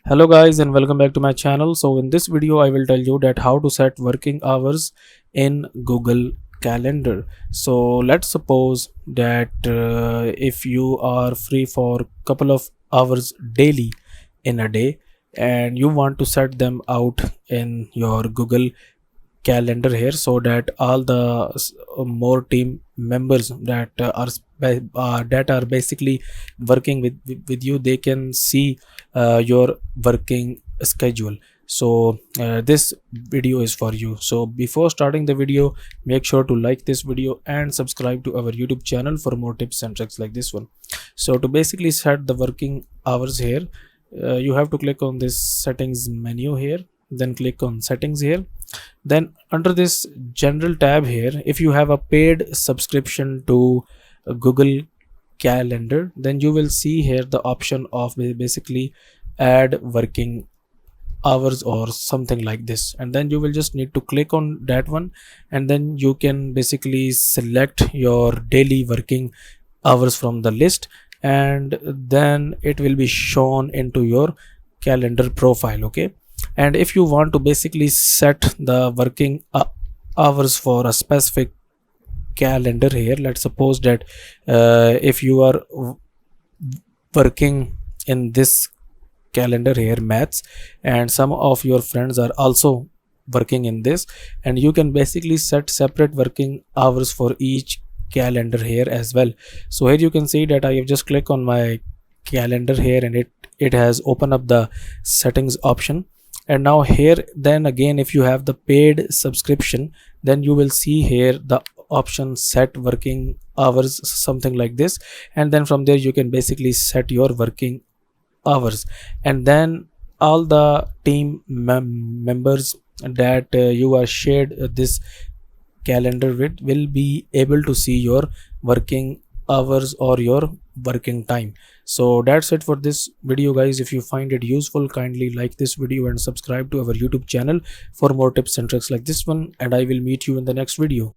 Hello guys and welcome back to my channel. So in this video I will tell you that how to set working hours in Google Calendar. So let's suppose that if you are free for couple of hours daily in a day and you want to set them out in your Google Calendar here, so that all the more team members that that are basically working with you, they can see your working schedule. So this video is for you. So before starting the video, make sure to like this video and subscribe to our YouTube channel for more tips and tricks like this one. So to basically set the working hours here, you have to click on this settings menu here, then click on settings here. Then under this general tab here, if you have a paid subscription to Google Calendar, then you will see here the option of basically add working hours or something like this, and then you will just need to click on that one, and then you can basically select your daily working hours from the list, and then it will be shown into your calendar profile. Okay, and if you want to basically set the working hours for a specific calendar here, let's suppose that if you are working in this calendar here, maths, and some of your friends are also working in this, and you can basically set separate working hours for each calendar here as well. So here you can see that I have just clicked on my calendar here, and it has opened up the settings option. And now here, then again, if you have the paid subscription, then you will see here the option set working hours, something like this, and then from there you can basically set your working hours, and then all the team members that you are shared this calendar with will be able to see your working hours or your working time. So that's it for this video guys. If you find it useful, kindly like this video and subscribe to our YouTube channel for more tips and tricks like this one, and I will meet you in the next video.